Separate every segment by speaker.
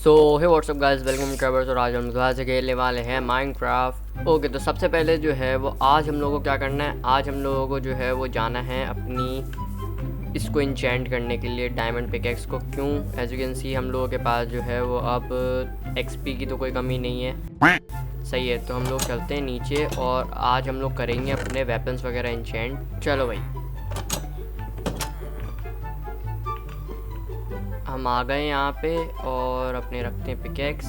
Speaker 1: सो हे WhatsApp guys, welcome traverse. और आज हम दोबारा से खेलने वाले हैं माइनक्राफ्ट। ओके, तो सबसे पहले जो है वो आज हम लोगों को क्या करना है, आज हम लोगों को जो है वो जाना है अपनी इसको इंचेंट करने के लिए डायमंड पिकैक्स को। क्यों? एज यू कैन सी हम लोगों के पास जो है वो अब एक्सपी की तो कोई कमी नहीं है। सही है, तो हम लोग चलते हैं नीचे और आज हम लोग करेंगे अपने वेपन्स वगैरह इंचेंट। चलो भाई, हम आ गए यहाँ पे और अपने रखते हैं पिकैक्स।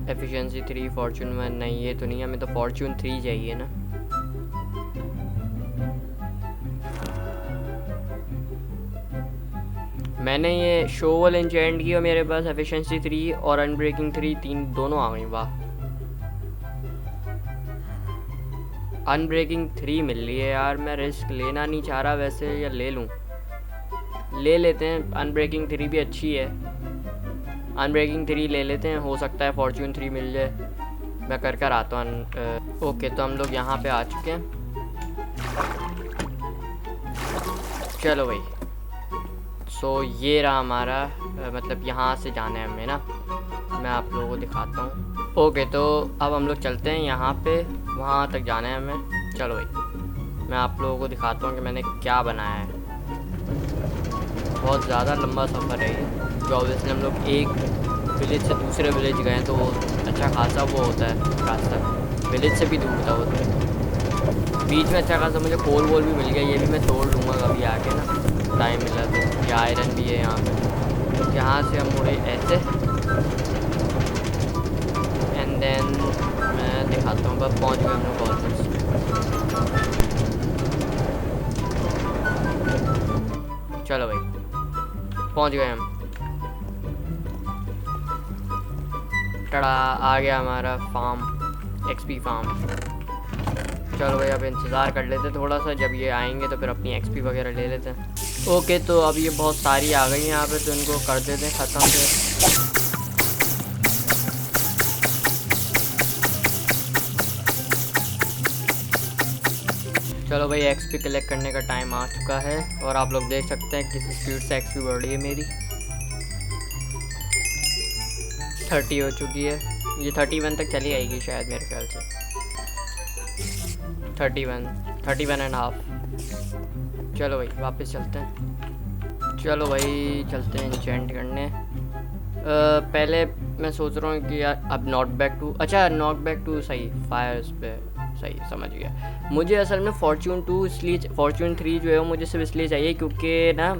Speaker 1: एफिशिएंसी 3, फॉर्चून 1 नहीं, ये तो नहीं, हमें तो फॉर्चून 3 चाहिए ना। मैंने ये शोवल इंचेंट की और मेरे पास एफिशिएंसी 3 और अनब्रेकिंग 3 तीन दोनों आ गई। वाह, अनब्रेकिंग 3 मिल रही है यार। मैं रिस्क लेना नहीं चाह रहा वैसे, या ले लूँ? ले लेते हैं, अनब्रेकिंग 3 भी अच्छी है। अनब्रेकिंग 3 ले लेते हैं, हो सकता है फॉर्चून 3 मिल जाए। मैं कर आता हूँ। ओके, तो हम लोग यहाँ पे आ चुके हैं। चलो भाई, सो ये रहा हमारा मतलब यहाँ से जाना है हमें ना। मैं आप लोगों को दिखाता हूँ। ओके, तो अब हम लोग चलते हैं यहाँ पे, वहाँ तक जाना है हमें। चलो भाई, मैं आप लोगों को दिखाता हूँ कि मैंने क्या बनाया है। बहुत ज़्यादा लंबा सफ़र है ये, जो ऑब्वियसली हम लोग एक विलेज से दूसरे विलेज गए तो वो अच्छा खासा वो होता है रास्ता, विलेज से भी दूर था वो। तो बीच में अच्छा खासा मुझे कोल वोल भी मिल गया, ये भी मैं तोड़ लूँगा कभी आके ना, टाइम मिला तो। ये आयरन भी है यहाँ पे। यहाँ से हम मुड़े ऐसे, एंड देन मैं दिखाता हूँ। बस पहुँच गए हम लोग ऑलमोस्ट। चलो भाई, पहुँच गए हम। टड़ा, आ गया हमारा फार्म, एक्सपी फार्म। चलो भाई, अब इंतज़ार कर लेते थोड़ा सा, जब ये आएंगे तो फिर अपनी एक्सपी वगैरह ले लेते हैं। ओके, तो अब ये बहुत सारी आ गई हैं यहाँ पे, तो इनको कर देते हैं ख़त्म से। चलो भाई, एक्सपी कलेक्ट करने का टाइम आ चुका है और आप लोग देख सकते हैं किस स्पीड से एक्सपी बढ़ रही है मेरी। 30 हो चुकी है, ये 31 तक चली आएगी शायद मेरे ख्याल से। 31.5। चलो भाई, वापस चलते हैं। चलो भाई, चलते हैं इंचेंट करने। पहले मैं सोच रहा हूँ कि यार अब नॉट बैक टू, अच्छा नॉट बैक टू सही, फायर पे सही, समझ गया। मुझे असल में फॉर्चून 2 इसलिए, फॉर्चून 3 जो है वो मुझे सिर्फ इसलिए चाहिए क्योंकि ना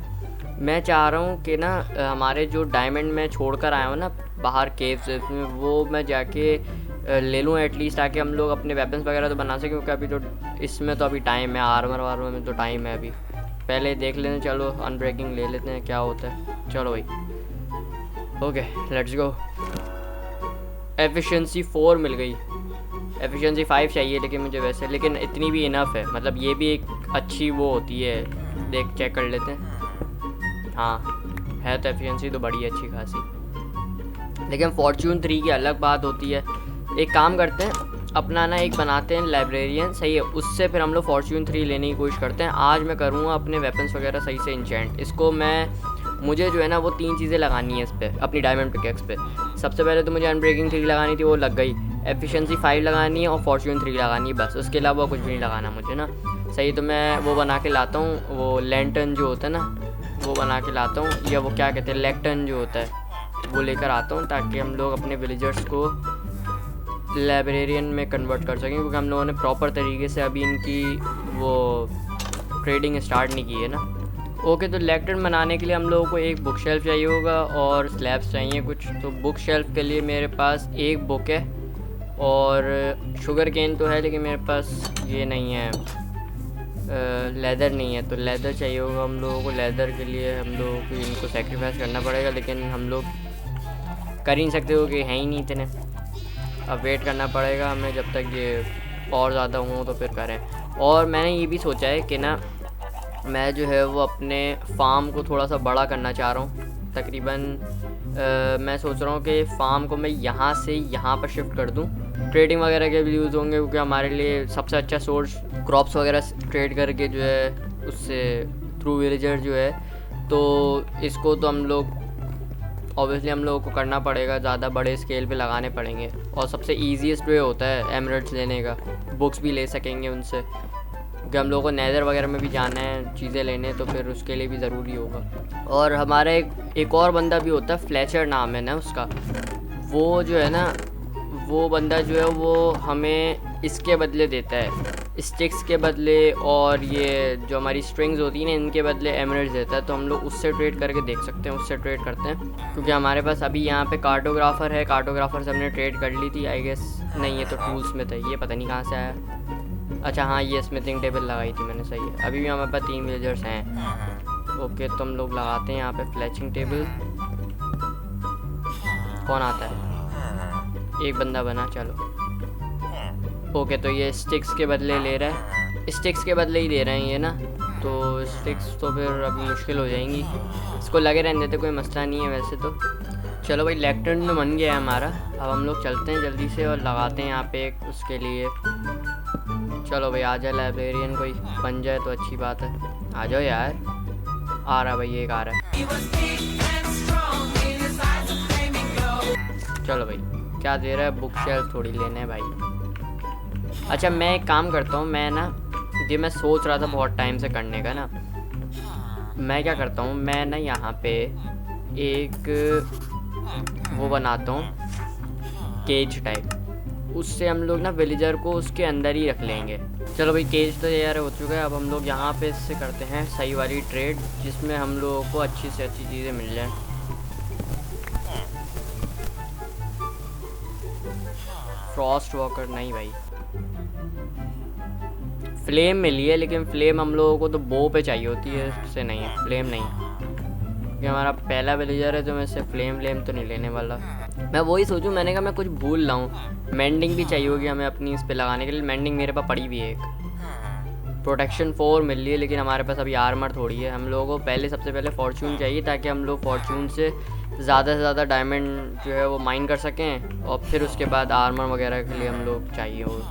Speaker 1: मैं चाह रहा हूँ कि ना हमारे जो डायमंड मैं छोड़ कर आया हूँ ना बाहर केव्स में, वो मैं जाके ले लूँ एटलीस्ट, ताकि हम लोग अपने वेपन्स वगैरह तो बना सकें। क्योंकि अभी तो इसमें तो अभी टाइम है, आर्मर वार्मर में तो टाइम है अभी। पहले देख लेते हैं, चलो अनब्रेकिंग ले लेते हैं क्या होता है। चलो भाई, ओके लेट्स गो। एफिशिएंसी 4 मिल गई, एफिशिएंसी 5 चाहिए लेकिन मुझे वैसे, लेकिन इतनी भी इनफ है। मतलब ये भी एक अच्छी वो होती है। देख चेक कर लेते हैं। हाँ है तो एफिशिएंसी तो बड़ी अच्छी खासी, लेकिन फॉर्चून 3 की अलग बात होती है। एक काम करते हैं, अपना ना एक बनाते हैं लाइब्रेरियन, सही है, उससे फिर हम लोग फॉर्चून 3 लेने की कोशिश करते हैं। आज मैं करूँगा अपने वेपन्स वगैरह सही से इंचेंट। इसको मुझे जो है ना वो 3 चीज़ें लगानी है इस पर, अपनी डायमंड पिकैक्स पे। सबसे पहले तो मुझे अनब्रेकिंग 3 लगानी थी, वो लग गई। एफिशिएंसी 5 लगानी है और फॉर्चून 3 लगानी है, बस। उसके अलावा कुछ भी नहीं लगाना मुझे ना, सही। तो मैं वो बना के लाता हूँ, वो लैंटर्न जो होता है ना, वो बना के लाता हूँ, या वो क्या कहते हैं, लेक्टर्न जो होता है, वो लेकर आता हूँ, ताकि हम लोग अपने विलेजर्स को लाइब्रेरियन में कन्वर्ट कर सकें। क्योंकि हम लोगों ने प्रॉपर तरीके से अभी इनकी वो ट्रेडिंग स्टार्ट नहीं की है ना। ओके, तो लेक्टर्न बनाने के लिए हम लोगों को एक बुक शेल्फ चाहिए होगा और स्लैब्स चाहिए कुछ। तो बुक शेल्फ के लिए मेरे पास एक बुक है और शुगर केन तो है, लेकिन मेरे पास ये नहीं है, लेदर नहीं है। तो लेदर चाहिए होगा हम लोगों को। लेदर के लिए हम लोगों को इनको सेक्रीफाइस करना पड़ेगा, लेकिन हम लोग कर ही नहीं सकते हो कि हैं ही नहीं इतने। अब वेट करना पड़ेगा हमें जब तक ये और ज़्यादा हों तो फिर करें। और मैंने ये भी सोचा है कि ना मैं जो है वो अपने फार्म को थोड़ा सा बड़ा करना चाह रहा हूँ। तकरीबन मैं सोच रहा हूँ कि फ़ार्म को मैं यहाँ से यहाँ पर शिफ्ट कर दूँ। ट्रेडिंग वगैरह के भी यूज़ होंगे, क्योंकि हमारे लिए सबसे अच्छा सोर्स क्रॉप्स वगैरह ट्रेड करके जो है उससे थ्रू विलेजर जो है। तो इसको तो हम लोग ऑब्वियसली हम लोगों को करना पड़ेगा, ज़्यादा बड़े स्केल पे लगाने पड़ेंगे। और सबसे ईजीएस्ट वे होता है एमरल्ड्स लेने का, बुक्स भी ले सकेंगे उनसे, क्योंकि हम लोगों को नेदर वगैरह में भी जाना है चीज़ें लेने, तो फिर उसके लिए भी ज़रूरी होगा। और हमारा एक और बंदा भी होता है, फ्लेचर नाम है ना उसका, वो जो है ना, वो बंदा जो है वो हमें इसके बदले देता है, स्टिक्स के बदले, और ये जो हमारी स्ट्रिंग्स होती हैं ना इनके बदले एमरल्ड्स देता है। तो हम लोग उससे ट्रेड करके देख सकते हैं, उससे ट्रेड करते हैं, क्योंकि हमारे पास अभी यहाँ पे कार्टोग्राफर है, कार्टोग्राफर से हमने ट्रेड कर ली थी आई गेस। नहीं, ये तो टूल्स में था, ये पता नहीं कहाँ से आया। अच्छा हाँ, ये स्मिथिंग टेबल लगाई थी मैंने, सही है। अभी भी हमारे पास 3 विलेजर्स हैं। ओके, तो हम लोग लगाते हैं यहाँ पे फ्लैचिंग टेबल। कौन आता है? एक बंदा बना, चलो। ओके, तो ये स्टिक्स के बदले ले रहा है, स्टिक्स के बदले ही दे रहे हैं ये ना, तो स्टिक्स तो फिर अभी मुश्किल हो जाएंगी। इसको लगे रहने देते, कोई मसला नहीं है वैसे तो। चलो भाई, लेक्टर्न तो बन गया है हमारा। अब हम लोग चलते हैं जल्दी से और लगाते हैं यहाँ पे एक उसके लिए। चलो भाई, आ जाए लाइब्रेरियन, कोई बन जाए तो अच्छी बात है। आ जाओ यार। आ रहा भाई, एक आ रहा है। चलो भाई, क्या दे रहा है? बुक शेल्फ थोड़ी लेने हैं भाई। अच्छा, मैं एक काम करता हूँ, मैं ना, ये मैं सोच रहा था बहुत टाइम से करने का ना, मैं क्या करता हूँ, मैं ना यहाँ पे एक वो बनाता हूँ केज टाइप, उससे हम लोग ना विलेजर को उसके अंदर ही रख लेंगे। चलो भाई, केज तो तैयार हो चुका है। अब हम लोग यहाँ पे इससे करते हैं सही वाली ट्रेड, जिसमें हम लोगों को अच्छी से अच्छी चीज़ें मिल जाएँ। फ्रॉस्ट वॉकर नहीं भाई, फ्लेम मिली है, लेकिन फ्लेम हम लोगों को तो बो पे चाहिए होती है, इससे नहीं है, फ्लेम नहीं। क्योंकि हमारा पहला विलेजर है तो मैं इससे फ्लेम तो नहीं लेने वाला। मैं वही सोचूं, मैंने कहा मैं कुछ भूल रहा हूँ। मेंडिंग भी चाहिए होगी हमें अपनी इस पे लगाने के लिए, मेंडिंग मेरे पास पड़ी भी है एक। प्रोटेक्शन 4 मिल रही है, लेकिन हमारे पास अभी आर्मर थोड़ी है। हम लोगों को सबसे पहले फॉर्चून चाहिए, ताकि हम लोग फॉर्चून से ज़्यादा डायमंड जो है वो माइन कर सकें, और फिर उसके बाद आर्मर वगैरह के लिए हम लोग चाहिए हो।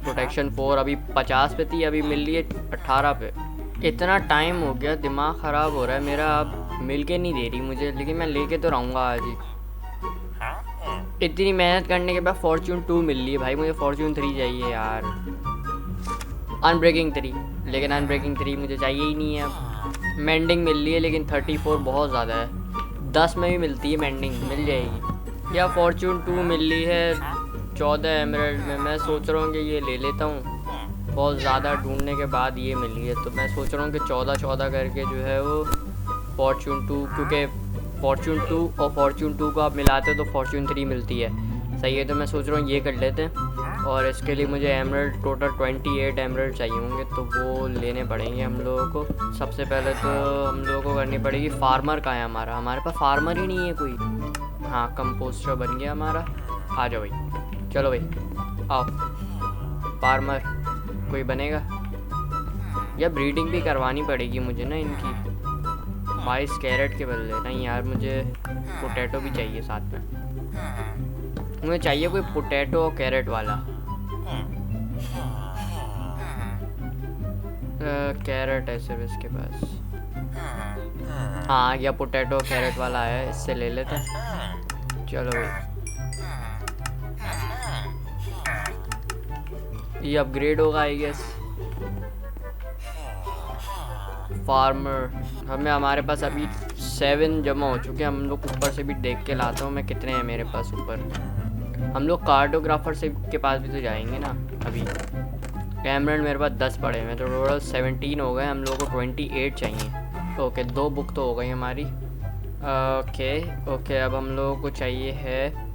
Speaker 1: प्रोटेक्शन 4 अभी 50 पे थी, अभी मिल रही है 18 पे। इतना टाइम हो गया, दिमाग ख़राब हो रहा है मेरा, अब मिल के नहीं दे रही मुझे, लेकिन मैं लेके तो रहूँगा आज ही। इतनी मेहनत करने के बाद फॉर्चून 2 मिल रही है भाई, मुझे फॉर्चून 3 चाहिए यार। अनब्रेकिंग 3, लेकिन अनब्रेकिंग 3 मुझे चाहिए ही नहीं है अब। मेंडिंग मिल रही है, लेकिन 34 बहुत ज़्यादा है। 10 में भी मिलती है मेंडिंग, मिल जाएगी। या फॉर्चून 2 मिल रही है 14 एमरल्ड में। मैं सोच रहा हूँ कि ये ले लेता हूँ, बहुत ज़्यादा ढूंढने के बाद ये मिली है, तो मैं सोच रहा हूँ कि 14 करके जो है वो फॉर्चून 2, क्योंकि फॉर्चून 2 और फॉर्चून 2 को आप मिलाते हो तो फॉर्चून 3 मिलती है, सही है। तो मैं सोच रहा हूँ ये कर लेते हैं, और इसके लिए मुझे एमरल्ड टोटल 28 एमरल्ड चाहिए होंगे, तो वो लेने पड़ेंगे हम लोगों को। सबसे पहले तो हम लोगों को करनी पड़ेगी, फार्मर का है हमारे पास फार्मर ही नहीं है कोई। हाँ, कंपोस्टर बन गया हमारा। आ जाओ भाई, चलो भाई आओ। फार्मर कोई बनेगा, या ब्रीडिंग भी करवानी पड़ेगी मुझे ना इनकी, 22 कैरेट के बदले। नहीं यार, मुझे पोटैटो भी चाहिए साथ में, मुझे चाहिए कोई पोटैटो और कैरेट वाला। कैरेट है सिर्फ इसके पास। हाँ, या पोटैटो कैरेट वाला है, इससे ले लेते हैं। चलो भाई, ये अपग्रेड होगा आई गेस। फार्मर हमारे पास अभी 7 जमा हो चुके हैं। हम लोग ऊपर से भी देख के लाता हूँ मैं कितने हैं मेरे पास ऊपर। हम लोग कार्टोग्राफर से के पास भी तो जाएंगे ना। अभी एमरल्ड मेरे पास 10 पड़े हैं, तो टोटल 17 हो गए। हम लोगों को 28 चाहिए। ओके, 2 बुक तो हो गई हमारी। ओके, अब हम लोगों को चाहिए है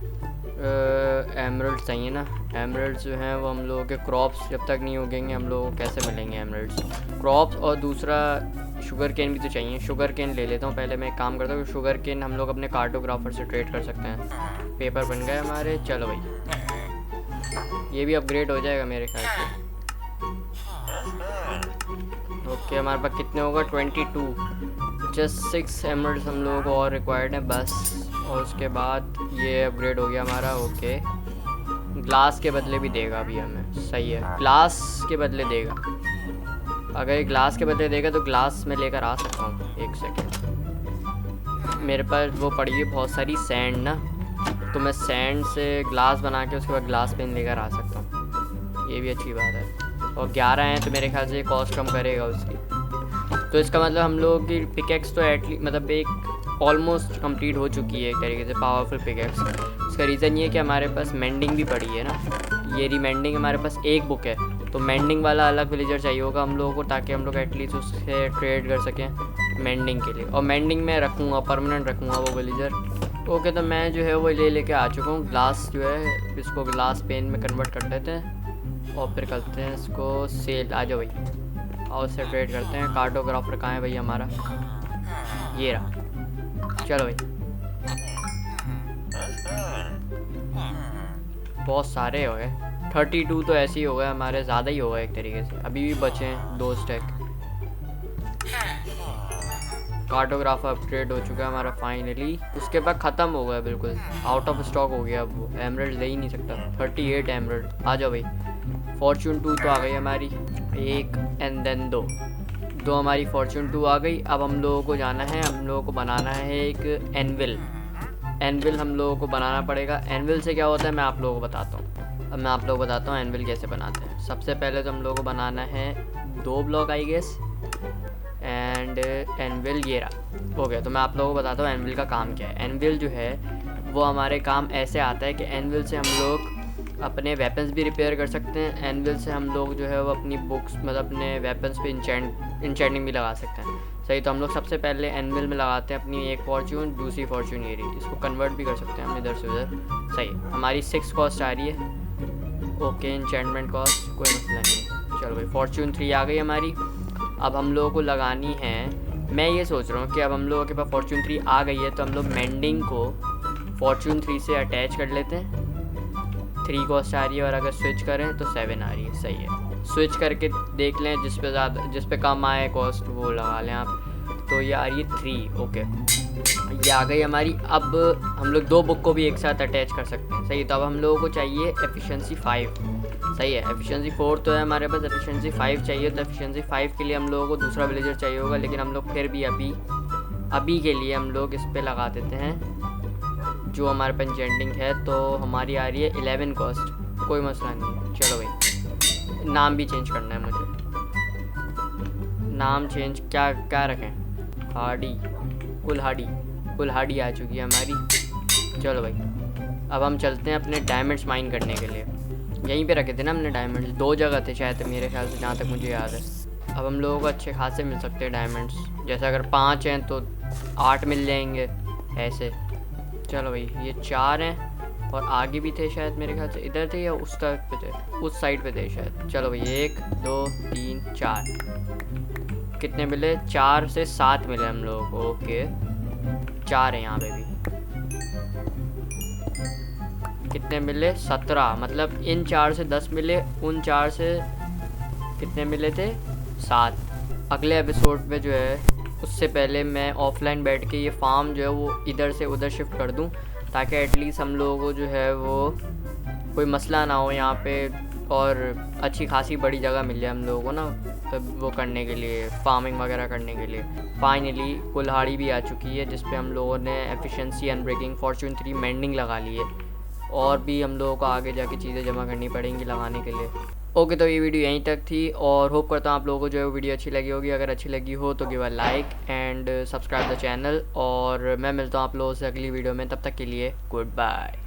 Speaker 1: एमरल्ड्स चाहिए ना। एमरल्ड्स जो हैं वो हम लोगों के क्रॉप्स जब तक नहीं उगेंगे हम लोगों को कैसे मिलेंगे एमरल्ड्स। क्रॉप्स और दूसरा शुगर केन भी तो चाहिए। शुगर केन ले लेता हूँ पहले। मैं एक काम करता हूँ, शुगर केन हम लोग अपने कार्टोग्राफर से ट्रेड कर सकते हैं। पेपर बन गए हमारे। चलो भाई, ये भी अपग्रेड हो जाएगा मेरे ख्याल से। ओके, हमारे पास कितने होगा? 22। जस्ट 6 एमरल्ड्स हम लोगों को और रिक्वायर्ड है बस, और उसके बाद ये अपग्रेड हो गया हमारा। ओके, ग्लास के बदले भी देगा अभी हमें, सही है। ग्लास के बदले देगा। अगर ये ग्लास के बदले देगा तो ग्लास में लेकर आ सकता हूँ। एक सेकेंड, मेरे पास वो पड़ी है बहुत सारी सैंड ना, तो मैं सैंड से ग्लास बना के उसके बाद ग्लास पेन लेकर आ सकता हूँ, ये भी अच्छी बात है। और 11 हैं तो मेरे ख्याल से कॉस्ट कम करेगा उसकी। तो इसका मतलब हम लोगों की पिकेक्स तो एटलीस्ट मतलब एक ऑलमोस्ट कंप्लीट हो चुकी है एक तरीके से, पावरफुल पिकेक्स। इसका रीज़न ये है कि हमारे पास मेंडिंग भी पड़ी है ना, ये रीमेंडिंग हमारे पास एक बुक है, तो मेंडिंग वाला अलग विलेजर चाहिए होगा हम लोगों को, ताकि हम लोग एटलीस्ट उससे ट्रेड कर सकें मेंडिंग के लिए। और मेंडिंग में रखूँगा, परमानेंट रखूँगा वो विलेजर। ओके, तो मैं जो है वो लेके आ चुका हूँ ग्लास, जो है इसको ग्लास पेन में कन्वर्ट कर देते हैं और फिर करते हैं इसको सेल। आ जाओ भाई, और उससे ट्रेड करते हैं। कार्टोग्राफर कहाँ है भाई हमारा, ये रहा। चलो भाई, बहुत सारे हो गए, 32 तो ऐसे ही हो गए हमारे, ज़्यादा ही हो गए एक तरीके से। अभी भी बचे हैं 2 स्टैक। कार्टोग्राफर अपग्रेड हो चुका है हमारा फाइनली। उसके बाद ख़त्म हो गया, बिल्कुल आउट ऑफ स्टॉक हो गया। अब वो एमरल्ड ले ही नहीं सकता। 38 एमरल्ड। आ जाओ भाई, फॉर्चून 2 तो आ गई हमारी, एक एंड देन दो हमारी फॉर्चून 2 आ गई। अब हम लोगों को जाना है, हम लोगों को बनाना है एक एनविल। एनविल हम लोगों को बनाना पड़ेगा। एनविल से क्या होता है मैं आप लोगों को बताता हूँ। अब मैं आप लोगों को बताता हूँ एनविल कैसे बनाते हैं। सबसे पहले तो हम लोगों को बनाना है 2 block I guess, and anvil ये रहा। हो गया। तो मैं आप लोगों को बताता हूँ एनविल का काम क्या है। एनविल जो है वो हमारे काम ऐसे आता है कि एनविल से हम लोग अपने वेपन्स भी रिपेयर कर सकते हैं। एनविल से हम लोग जो है वो अपनी बुक्स मतलब अपने वेपन्स पे इंचेंटिंग भी लगा सकते हैं। सही, तो हम लोग सबसे पहले एनविल में लगाते हैं अपनी एक फॉर्चून, दूसरी फॉर्चून ये रही। इसको कन्वर्ट भी कर सकते हैं हम इधर से उधर। सही, हमारी 6 कॉस्ट आ रही है। ओके, इंचेंटमेंट कॉस्ट कोई मसला नहीं। चलो भाई, फॉर्चून 3 आ गई हमारी। अब हम लोगों को लगानी है, मैं ये सोच रहा हूँ कि अब हम लोगों के पास फॉर्चून 3 आ गई है तो हम लोग मेंडिंग को फॉर्चून 3 से अटैच कर लेते हैं। 3 कॉस्ट आ रही है और अगर स्विच करें तो 7 आ रही है। सही है, स्विच करके देख लें, जिस पे कम आए कॉस्ट वो लगा लें आप। तो ये आ रही है 3। ओके, ये आ गई हमारी। अब हम लोग 2 बुक को भी एक साथ अटैच कर सकते हैं। सही, तो अब हम लोगों को चाहिए एफिशिएंसी 5। सही है, एफिशिएंसी 4 तो है हमारे पास, एफिशिएंसी 5 चाहिए। तो एफिशिएंसी 5 के लिए हम लोगों को दूसरा विलेजर चाहिए होगा, लेकिन हम लोग फिर भी अभी के लिए हम लोग इस पे लगा देते हैं जो हमारे पास इंचेंटिंग है। तो हमारी आ रही है 11 कॉस्ट, कोई मसला नहीं है। चलो भाई, नाम भी चेंज करना है मुझे। नाम चेंज क्या रखें? हार्डी, कुल्हाड़ी आ चुकी है हमारी। चलो भाई, अब हम चलते हैं अपने डायमंड्स माइन करने के लिए। यहीं पे रखे थे ना हमने डायमंड्स, 2 जगह थे शायद मेरे ख्याल से, जहाँ तक मुझे याद है। अब हम लोगों को अच्छे खासे मिल सकते हैं डायमंड्स, जैसे अगर 5 हैं तो 8 मिल जाएंगे ऐसे। चलो भाई, ये 4 हैं और आगे भी थे शायद मेरे ख्याल से, इधर थे या उस तरफ पे थे, उस साइड पे थे शायद। चलो भाई, 1 2 3 4 कितने मिले? 4 से 7 मिले हम लोगों को। ओके, 4 है यहाँ पे भी। कितने मिले? 17। मतलब इन 4 से 10 मिले, उन 4 से कितने मिले थे? 7। अगले एपिसोड में जो है उससे पहले मैं ऑफलाइन बैठ के ये फार्म जो है वो इधर से उधर शिफ्ट कर दूं, ताकि एटलीस्ट हम लोगों को जो है वो कोई मसला ना हो यहाँ पे, और अच्छी खासी बड़ी जगह मिल जाए हम लोगों को ना, तो वो करने के लिए, फार्मिंग वगैरह करने के लिए। फाइनली कुल्हाड़ी भी आ चुकी है, जिस पे हम लोगों ने एफिशिएंसी, अनब्रेकिंग, फॉर्चून 3, मेंडिंग लगा ली है। और भी हम लोगों को आगे जाके चीज़ें जमा करनी पड़ेंगी लगाने के लिए। ओके, तो ये वीडियो यहीं तक थी और होप करता हूँ आप लोगों को जो है वीडियो अच्छी लगी होगी। अगर अच्छी लगी हो तो give a like and subscribe the channel, और मैं मिलता हूँ आप लोगों से अगली वीडियो में। तब तक के लिए गुड बाय।